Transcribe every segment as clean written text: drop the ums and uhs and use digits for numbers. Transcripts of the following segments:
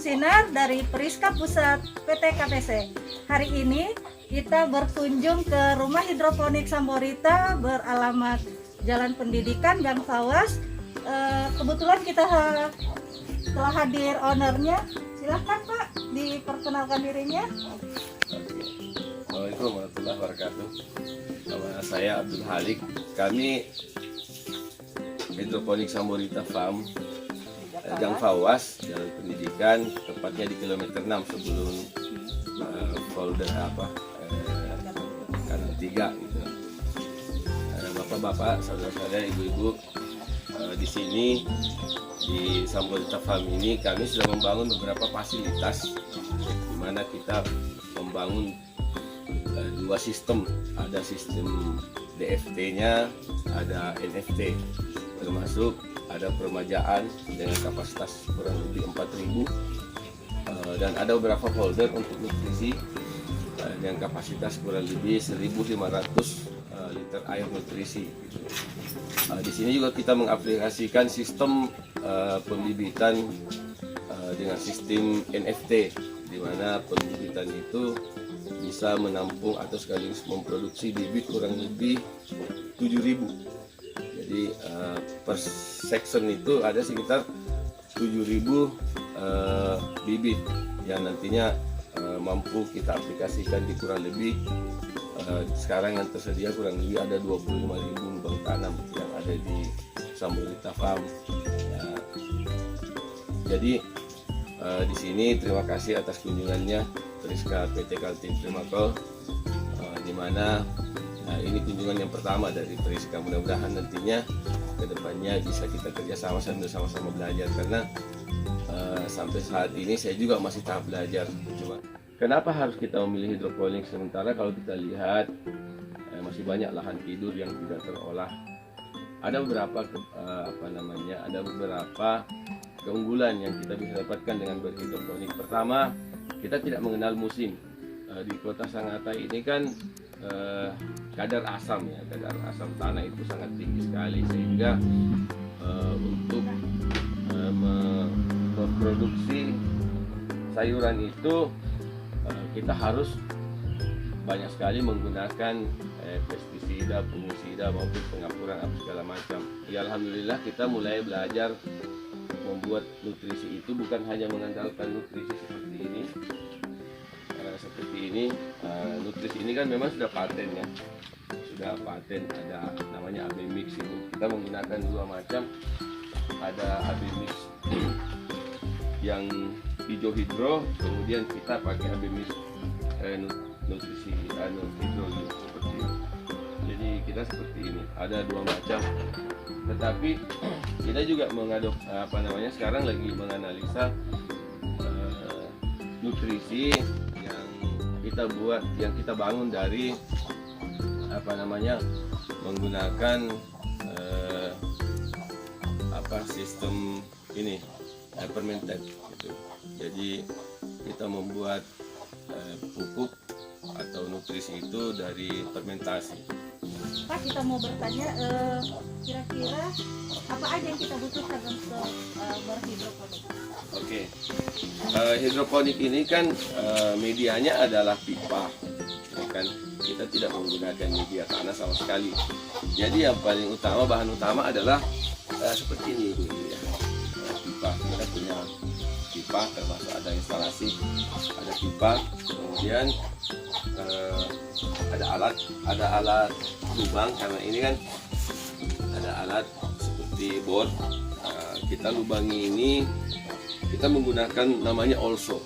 Sinar dari Periska Pusat PT KPC. Hari ini kita berkunjung ke rumah hidroponik Samborita beralamat Jalan Pendidikan Gang Fawas. Kebetulan kita telah hadir ownernya. Silahkan Pak, diperkenalkan dirinya. Assalamualaikum warahmatullahi wabarakatuh. Nama saya Abdul Halik. Kami hidroponik Samborita Farm Gang Fawas, Jalan Pendidikan, tepatnya di kilometer 6 sebelum folder kanan 3 gitu. Bapak-bapak, saudara-saudara, ibu-ibu, di sini di Samborita Farm ini kami sudah membangun beberapa fasilitas, di mana kita membangun dua sistem. Ada sistem DFT-nya, ada NFT, termasuk ada peremajaan dengan kapasitas kurang lebih 4.000, dan ada beberapa folder untuk nutrisi dengan kapasitas kurang lebih 1.500 liter air nutrisi. Di sini juga kita mengaplikasikan sistem pembibitan dengan sistem NFT, di mana pembibitan itu bisa menampung atau sekaligus memproduksi bibit kurang lebih 7.000. Jadi per section itu ada sekitar 7.000 bibit yang nantinya mampu kita aplikasikan di kurang lebih sekarang yang tersedia kurang lebih ada 25.000 lubang tanam yang ada di Samborita Farm. Ya. Jadi di sini terima kasih atas kunjungannya Periska PT Kaltim Primakol, di mana ini kunjungan yang pertama dari Periska. Mudah-mudahan nantinya kedepannya bisa kita kerjasama sambil sama-sama belajar, karena sampai saat ini saya juga masih tahap belajar. Cuma kenapa harus kita memilih hidroponik? Sementara kalau kita lihat masih banyak lahan tidur yang tidak terolah. Ada beberapa ada beberapa keunggulan yang kita bisa dapatkan dengan berhidroponik. Pertama, kita tidak mengenal musim. Di kota Sangatta ini kan kadar asam tanah itu sangat tinggi sekali, sehingga untuk memproduksi sayuran itu kita harus banyak sekali menggunakan pestisida, fungisida maupun pengapuran segala macam. Ya, alhamdulillah kita mulai belajar membuat nutrisi itu bukan hanya mengandalkan nutrisi seperti ini. Nutrisi ini kan memang sudah paten ya, ada namanya AB Mix ini. Kita menggunakan dua macam, ada AB Mix yang hijau hidro, kemudian kita pakai AB Mix nutrisi hidro seperti ini. Jadi kita seperti ini, ada dua macam. Tetapi kita juga sekarang lagi menganalisa nutrisi yang kita bangun dari menggunakan sistem ini fermented gitu. Jadi kita membuat pupuk atau nutrisi itu dari fermentasi. Pak, kita mau bertanya, kira-kira apa aja yang kita butuhkan untuk berhidroponik? Oke. Hidroponik ini kan medianya adalah pipa, ya kan? Kita tidak menggunakan media tanah sama sekali. Jadi yang paling utama, bahan utama adalah seperti ini, Bu, ya. Pipa. Kita punya pipa, termasuk ada instalasi, ada pipa, kemudian ada alat lubang, karena ini kan ada alat seperti bor. Kita lubangi ini, kita menggunakan namanya also.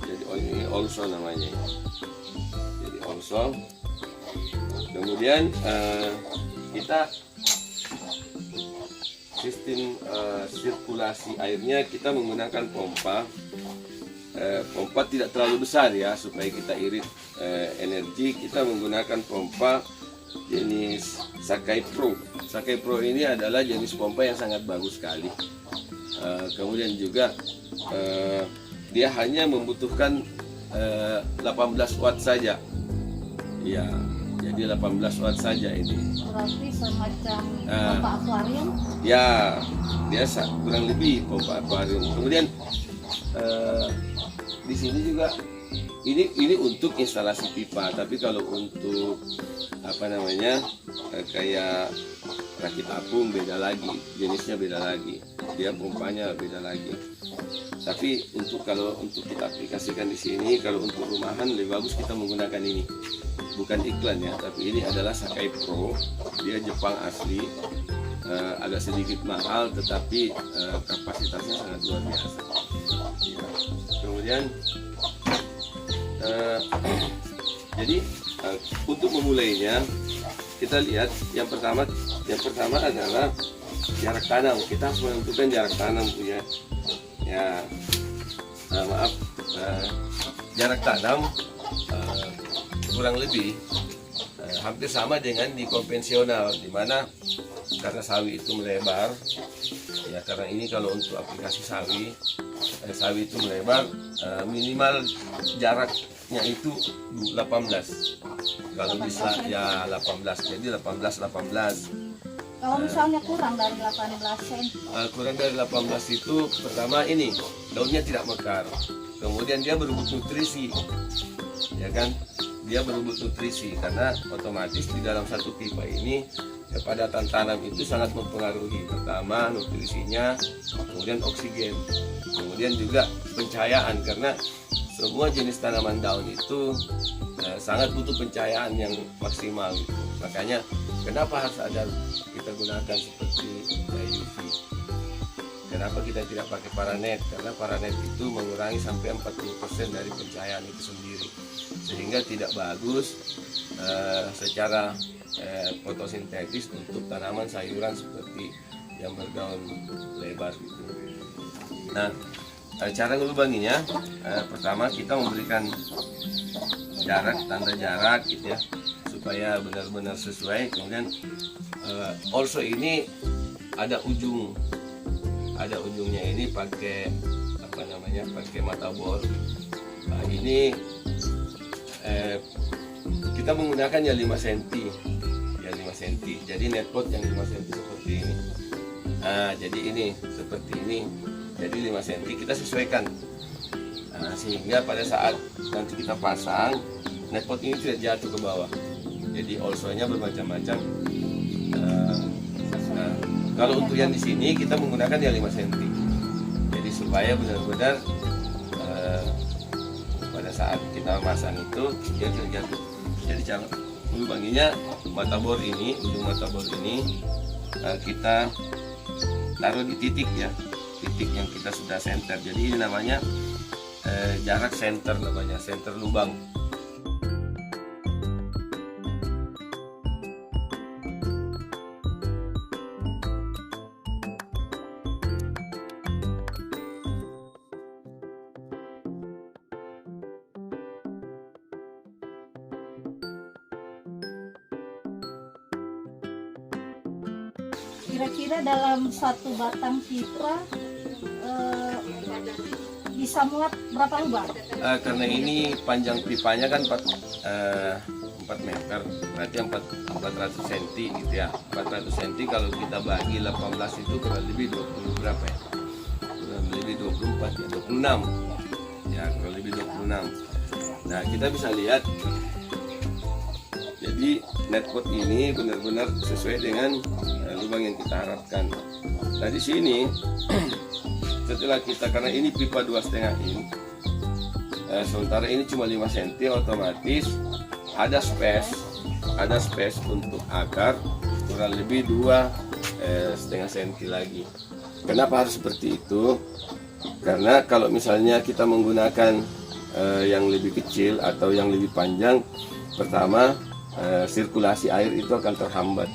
Jadi ini also namanya. Jadi also. Kemudian kita sistem sirkulasi airnya kita menggunakan pompa. Pompa tidak terlalu besar ya, supaya kita irit energi. Kita menggunakan pompa jenis Sakai Pro. Sakai Pro ini adalah jenis pompa yang sangat bagus sekali. Kemudian juga dia hanya membutuhkan 18 watt saja. Ya, jadi 18 watt saja ini. Berarti semacam pompa akuarium? Ya, biasa kurang lebih pompa akuarium. Kemudian di sini juga ini untuk instalasi pipa, tapi kalau untuk apa namanya kayak rakit apung beda lagi, jenisnya beda lagi, dia pompanya beda lagi. Tapi kalau untuk kita aplikasikan di sini, kalau untuk rumahan lebih bagus kita menggunakan ini. Bukan iklan ya, tapi ini adalah Sakai Pro, dia Jepang asli, agak sedikit mahal, tetapi kapasitasnya sangat luar biasa. Ya. Kemudian jadi untuk memulainya kita lihat yang pertama adalah jarak tanam. Kita harus menentukan jarak tanam ya. Jarak tanam kurang lebih hampir sama dengan di konvensional, di mana karena sawi itu melebar ya, karena ini kalau untuk aplikasi sawi itu melebar, minimal jaraknya itu 18, kalau bisa ya 18, jadi 18. Kalau misalnya kurang dari 18 cm? Kurang dari 18 itu pertama ini daunnya tidak mekar, kemudian dia berebut nutrisi, ya kan? Dia berebut nutrisi karena otomatis di dalam satu pipa ini kepadatan tanam itu sangat mempengaruhi. Pertama nutrisinya, kemudian oksigen, kemudian juga pencahayaan, karena semua jenis tanaman daun itu sangat butuh pencahayaan yang maksimal gitu. Makanya kenapa harus ada kita gunakan seperti UV. Kenapa kita tidak pakai paranet? Karena paranet itu mengurangi sampai 40% dari pencahayaan itu sendiri, sehingga tidak bagus secara fotosintetis untuk tanaman sayuran seperti yang berdaun lebar gitu. Nah, cara ngelubanginya, pertama kita memberikan jarak, tanda jarak gitu ya, supaya benar-benar sesuai. Kemudian also ini ada ujungnya ini pakai pakai mata bor. Nah, ini kita menggunakan ya 5 cm ya 5 cm, jadi netpot yang 5 cm seperti ini. Nah, jadi ini seperti ini, jadi 5 cm kita sesuaikan. Nah, sehingga pada saat nanti kita pasang, netpot ini tidak jatuh ke bawah. Jadi also-nya bermacam-macam. Kalau untuk yang di sini kita menggunakan ya 5 cm. Jadi supaya benar-benar pada saat kita masang itu dia tidak jatuh. Jadi cara melubanginya, ujung mata bor ini kita taruh di titik ya, titik yang kita sudah center. Jadi ini namanya jarak center, namanya center lubang. Kira-kira dalam satu batang pipa bisa muat berapa lubang? Karena ini panjang pipanya kan 4 meter, berarti 400 cm gitu ya. 400 cm kalau kita bagi 18 itu kurang lebih 20 berapa ya? Kurang lebih 24 ya, 26. Ya, kurang lebih 26. Nah, kita bisa lihat. Jadi netpot ini benar-benar sesuai dengan lubang yang kita harapkan. Nah, di sini setelah kita, karena ini pipa 2,5 in, sementara ini cuma 5 cm, otomatis ada space untuk akar kurang lebih 2,5 cm lagi. Kenapa harus seperti itu? Karena kalau misalnya kita menggunakan yang lebih kecil atau yang lebih panjang, pertama sirkulasi air itu akan terhambat,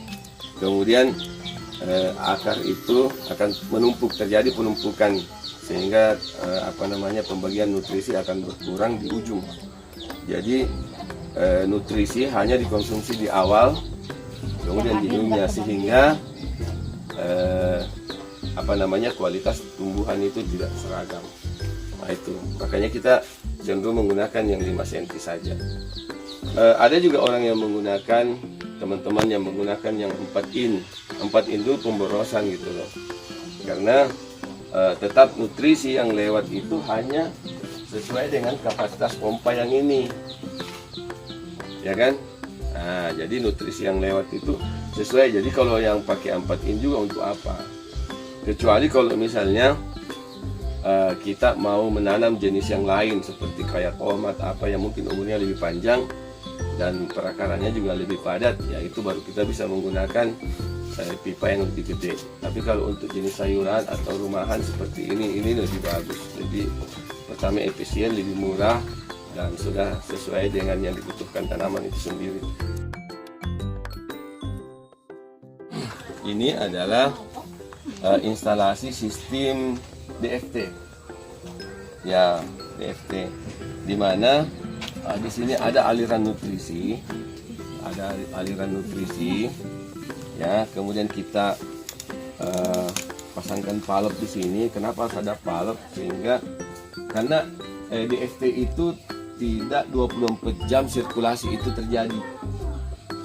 kemudian akar itu akan menumpuk, terjadi penumpukan, sehingga pembagian nutrisi akan berkurang di ujung. Jadi nutrisi hanya dikonsumsi di awal, kemudian di ujungnya, sehingga kualitas tumbuhan itu tidak seragam. Nah, itu makanya kita cenderung menggunakan yang 5 cm saja. Ada juga orang yang menggunakan, teman-teman yang menggunakan yang 4 in. 4 in itu pemborosan gitu loh. Karena tetap nutrisi yang lewat itu hanya sesuai dengan kapasitas pompa yang ini, ya kan? Nah, jadi nutrisi yang lewat itu sesuai. Jadi kalau yang pakai 4 in juga untuk apa? Kecuali kalau misalnya kita mau menanam jenis yang lain seperti kayak tomat apa yang mungkin umurnya lebih panjang dan perakarannya juga lebih padat, ya itu baru kita bisa menggunakan pipa yang lebih gede. Tapi kalau untuk jenis sayuran atau rumahan seperti ini lebih bagus. Jadi pertama efisien, lebih murah, dan sudah sesuai dengan yang dibutuhkan tanaman itu sendiri. Ini adalah instalasi sistem DFT, ya DFT, di mana di sini ada aliran nutrisi, ya. Kemudian kita pasangkan valve di sini. Kenapa harus ada valve? Karena DFT itu tidak 24 jam sirkulasi itu terjadi.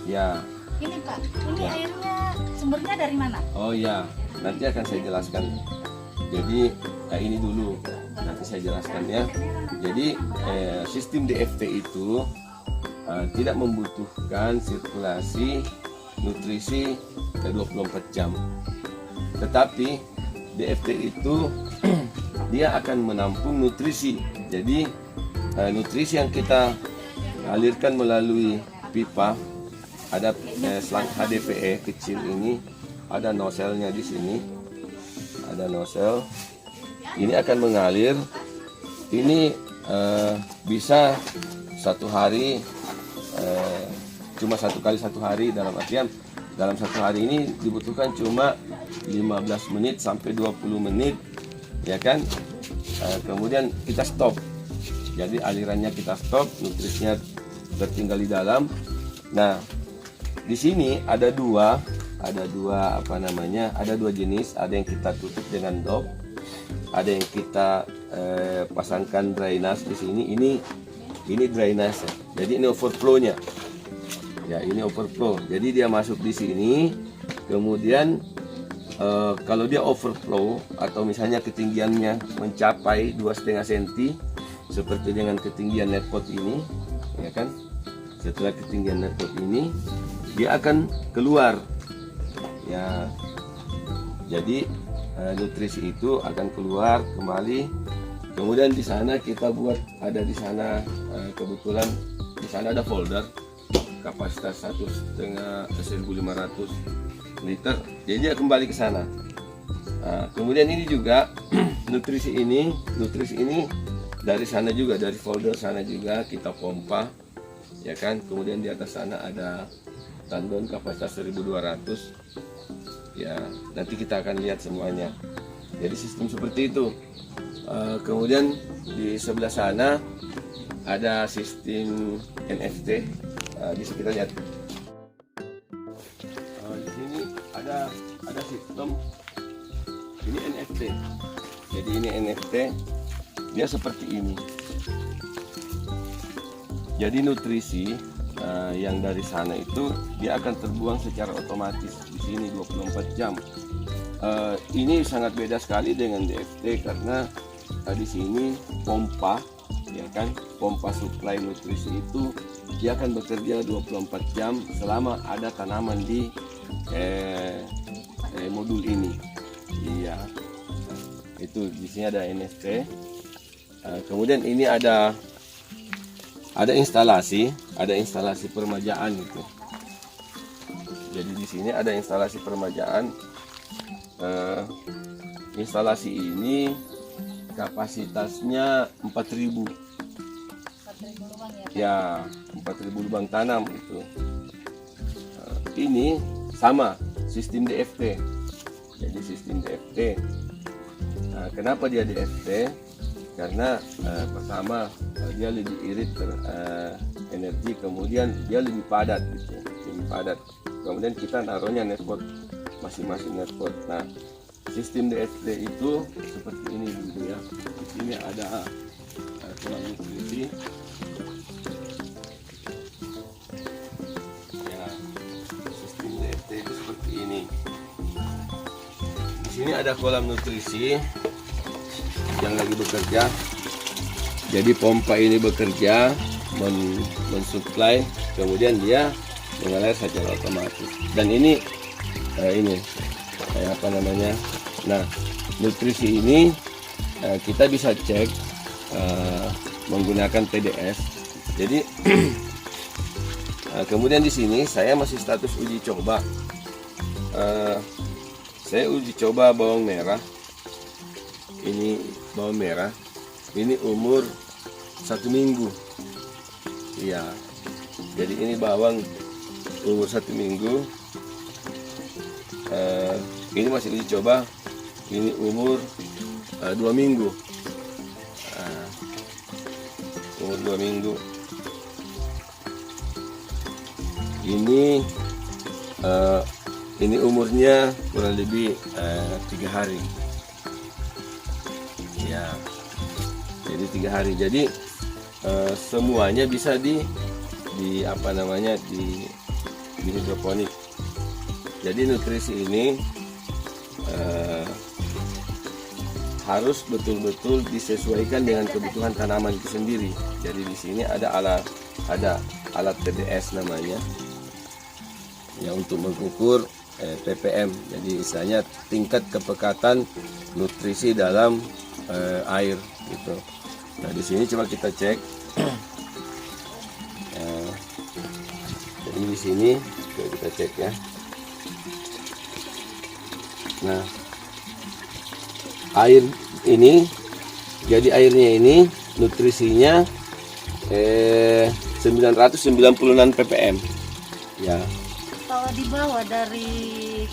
Ya. Ini Pak, ini Ya. airnya sumbernya dari mana? Oh ya, nanti akan saya jelaskan. Jadi ini dulu, nanti saya jelaskan ya. Jadi sistem DFT itu tidak membutuhkan sirkulasi nutrisi 24 jam. Tetapi DFT itu dia akan menampung nutrisi. Jadi nutrisi yang kita alirkan melalui pipa, ada selang HDPE kecil ini, ada noselnya di sini, ada nosel. Ini akan mengalir. Ini bisa satu hari, cuma satu kali satu hari, dalam artian dalam satu hari ini dibutuhkan cuma 15 menit sampai 20 menit, ya kan? Kemudian kita stop. Jadi alirannya kita stop, nutrisinya tertinggal di dalam. Nah, di sini ada dua jenis. Ada yang kita tutup dengan dop, ada yang kita pasangkan drainase di sini. Ini drainase. Jadi ini overflow-nya. Ya, ini overflow. Jadi dia masuk di sini. Kemudian kalau dia overflow atau misalnya ketinggiannya mencapai 2,5 cm, seperti dengan ketinggian net pot ini, ya kan? Setelah ketinggian net pot ini, dia akan keluar. Ya, jadi nutrisi itu akan keluar kembali. Kemudian di sana kita buat, ada di sana kebetulan di sana ada folder kapasitas 1,500 liter. Jadi dia kembali ke sana. Nah, kemudian ini juga nutrisi ini dari sana juga, dari folder sana juga kita pompa, ya kan? Kemudian di atas sana ada tandon kapasitas 1.200. Ya, nanti kita akan lihat semuanya. Jadi sistem seperti itu. Kemudian di sebelah sana ada sistem NFT. Bisa kita lihat. Di sini ada sistem. Ini NFT. Jadi ini NFT. Dia seperti ini. Jadi nutrisi yang dari sana itu dia akan terbuang secara otomatis di sini 24 jam. Ini sangat beda sekali dengan DFT karena di sini pompa, ya kan, pompa suplai nutrisi itu dia akan bekerja 24 jam selama ada tanaman di modul ini. Iya, itu di sini ada NFT. Kemudian ini ada instalasi permajaan gitu. Jadi di sini ada instalasi permajaan. Instalasi ini kapasitasnya 4.000. 4.000 lubang Ya, 4.000 lubang tanam itu. Ini sama sistem DFT. Jadi sistem DFT. Kenapa dia DFT? Karena pertama dia lebih irit energi, kemudian dia lebih padat gitu, lebih padat. Kemudian kita naruhnya netpot, masing-masing netpot. Nah, sistem DFT itu seperti ini dulu ya. Di sini ada tulang nutrisi. Ya, sistem DFT itu seperti ini. Di sini ada kolam nutrisi. yang lagi bekerja. Jadi pompa ini bekerja mensuplai, kemudian dia mengalir secara otomatis. Dan ini apa namanya? Nah, nutrisi ini kita bisa cek menggunakan PDS. Jadi kemudian di sini saya masih status uji coba. Saya uji coba bawang merah. Ini bawang merah. Ini umur 1 minggu. Iya. Jadi ini bawang umur 1 minggu. Ini masih uji coba. Ini umur 2 minggu. Umur 2 minggu. Ini umurnya kurang lebih 3 hari. Ya, jadi 3 hari. Jadi semuanya bisa di hidroponik. Jadi nutrisi ini harus betul-betul disesuaikan dengan kebutuhan tanaman itu sendiri. Jadi di sini ada alat PDS namanya, ya, untuk mengukur ppm. Jadi istilahnya tingkat kepekatan nutrisi dalam air gitu. Nah, di sini coba kita cek. Jadi di sini coba kita cek ya. Nah, air ini, jadi airnya ini nutrisinya 996 ppm. Ya. Kalau di bawah dari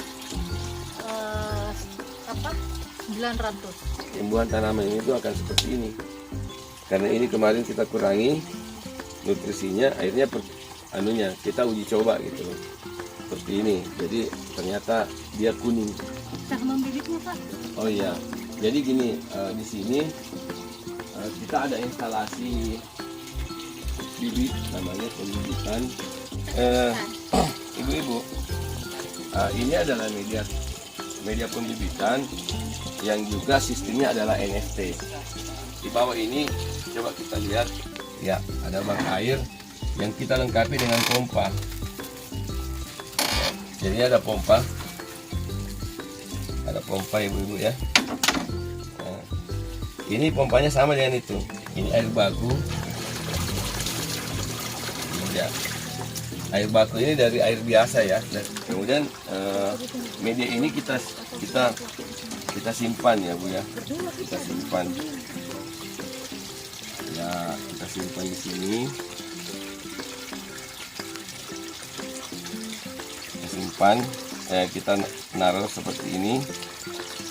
900. Tumbuhan tanaman ini itu akan seperti ini. Karena ini kemarin kita kurangi nutrisinya, akhirnya kita uji coba gitu loh. Seperti ini. Jadi ternyata dia kuning. Cara membibitnya, Pak? Oh iya. Jadi gini, di sini kita ada instalasi bibit, namanya pembibitan. Ibu-ibu, ini adalah media pembibitan yang juga sistemnya adalah NFT. Di bawah ini coba kita lihat, ya, ada bak air yang kita lengkapi dengan pompa. Jadi ada pompa ibu-ibu ya. Nah, ini pompanya sama dengan itu. Ini air baku. Ya, air baku ini dari air biasa ya. Dan kemudian media ini kita simpan ya Bu ya. Kita simpan. Ya, kita simpan di sini. Kita simpan. Kita naruh seperti ini.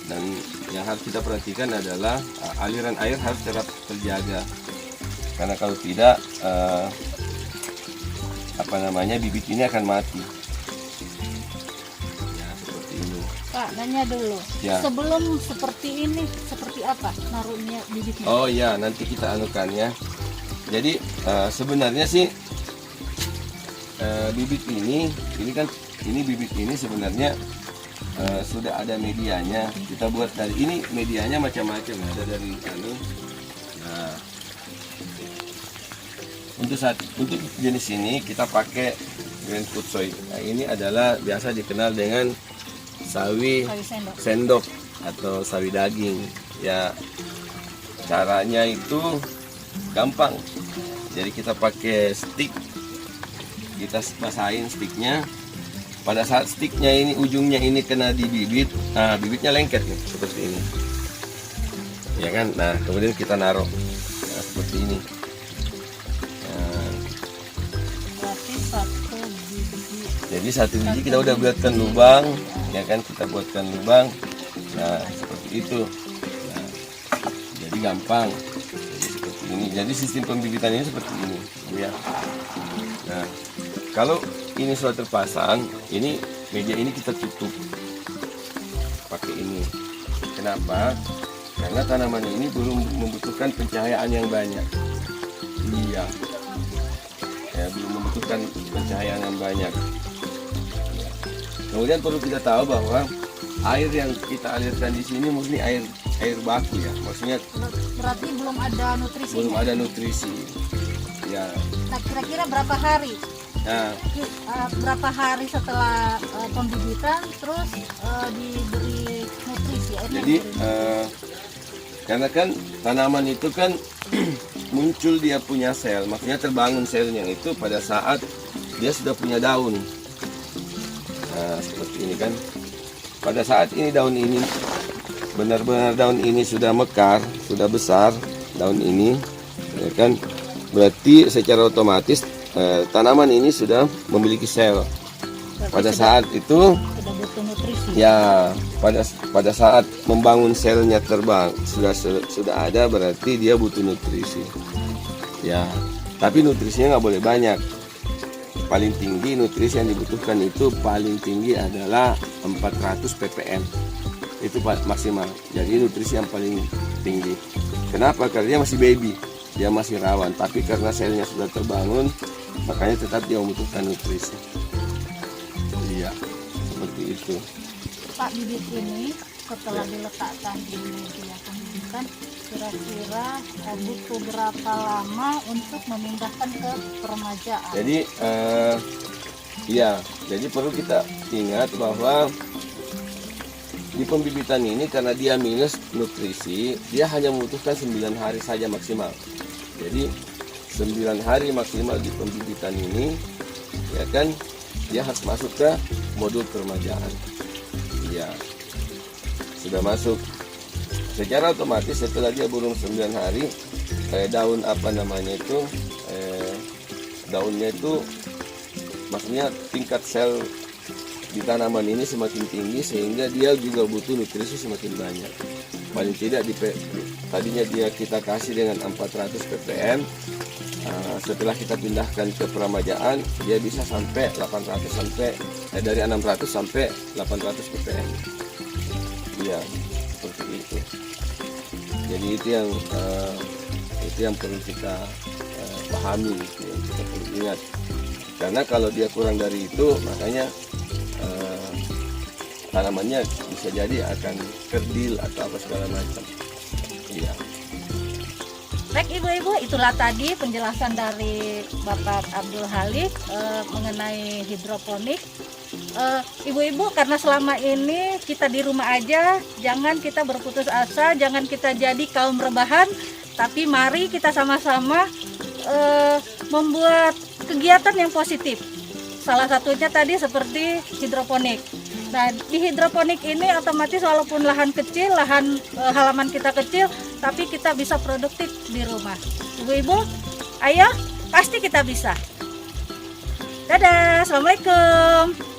Dan yang harus kita perhatikan adalah aliran air harus tetap terjaga. Karena kalau tidak bibit ini akan mati. Ya, seperti ini. Pak, nanya dulu. Ya. Sebelum seperti ini, seperti apa naruhnya bibitnya? Oh ya, nanti kita anukan ya. Jadi sebenarnya sih bibit ini bibit ini sebenarnya sudah ada medianya. Kita buat dari ini, medianya macam-macam, ada dari anu. Nah, untuk jenis ini kita pakai Grand Food Soy. Nah, ini adalah biasa dikenal dengan sawi sendok atau sawi daging. Ya, caranya itu gampang. Jadi kita pakai stick, kita basahin sticknya. Pada saat sticknya ini, ujungnya ini kena di bibit, nah bibitnya lengket nih, seperti ini. Ya kan? Nah, kemudian kita naruh, nah, seperti ini. Berarti satu biji. Jadi satu biji kita udah buatkan lubang, ya kan? Kita buatkan lubang. Nah, seperti itu. Nah, jadi gampang. Jadi seperti ini. Jadi sistem pembibitannya seperti ini, ya. Nah, kalau ini sudah terpasang, ini media ini kita tutup pakai ini. Kenapa? Karena tanaman ini belum membutuhkan pencahayaan yang banyak. Iya. Ya, belum membutuhkan pencahayaan yang banyak. Kemudian perlu kita tahu bahwa air yang kita alirkan di sini murni air air baku ya, maksudnya Berarti belum ada nutrisi. belum ada nutrisi. Ya, Nah, kira-kira berapa hari? nah Berapa hari setelah pembibitan terus diberi nutrisi? Airnya jadi diberi karena kan tanaman itu kan muncul dia punya sel, maksudnya terbangun selnya itu pada saat dia sudah punya daun. Nah, seperti ini kan. Pada saat ini daun ini benar-benar daun ini sudah mekar, sudah besar daun ini, ya kan? Berarti secara otomatis tanaman ini sudah memiliki sel. berarti Pada sudah- saat itu sudah butuh nutrisi. ya pada saat membangun selnya terbang sudah ada, berarti dia butuh nutrisi. Ya, tapi nutrisinya nggak boleh banyak. Paling tinggi nutrisi yang dibutuhkan itu paling tinggi adalah 400 ppm. Itu maksimal. Jadi nutrisi yang paling tinggi. Kenapa? Karena dia masih baby, dia masih rawan. Tapi karena selnya sudah terbangun, makanya tetap dia membutuhkan nutrisi. Iya, seperti itu. Pak, bibit ini setelah diletakkan di media pembibitan, kira-kira butuh berapa lama untuk memindahkan ke peremajaan? Jadi iya, jadi perlu kita ingat bahwa di pembibitan ini karena dia minus nutrisi, dia hanya membutuhkan 9 hari saja maksimal. Jadi 9 hari maksimal di pembibitan ini, ya kan, dia harus masuk ke modul peremajaan. Iya, sudah masuk. Secara otomatis setelah dia burung 9 hari, daun apa namanya itu, daunnya itu, maksudnya tingkat sel di tanaman ini semakin tinggi sehingga dia juga butuh nutrisi semakin banyak. Paling tidak tadinya kita kasih dengan 400 ppm, setelah kita pindahkan ke peremajaan dia bisa sampai 800 dari 600 sampai 800 ppm. Iya, seperti itu. Jadi itu yang perlu kita pahami, yang kita perlu ingat. Karena kalau dia kurang dari itu, makanya tanamannya bisa jadi akan kerdil atau apa segala macam. Iya. Baik ibu-ibu, itulah tadi penjelasan dari Bapak Abdul Halik mengenai hidroponik. Ibu-ibu, karena selama ini kita di rumah aja, jangan kita berputus asa, jangan kita jadi kaum rebahan, tapi mari kita sama-sama membuat kegiatan yang positif. Salah satunya tadi seperti hidroponik. Nah, di hidroponik ini otomatis walaupun lahan kecil, halaman kita kecil, tapi kita bisa produktif di rumah. Ibu-ibu, ayo, pasti kita bisa. Dadah, assalamualaikum.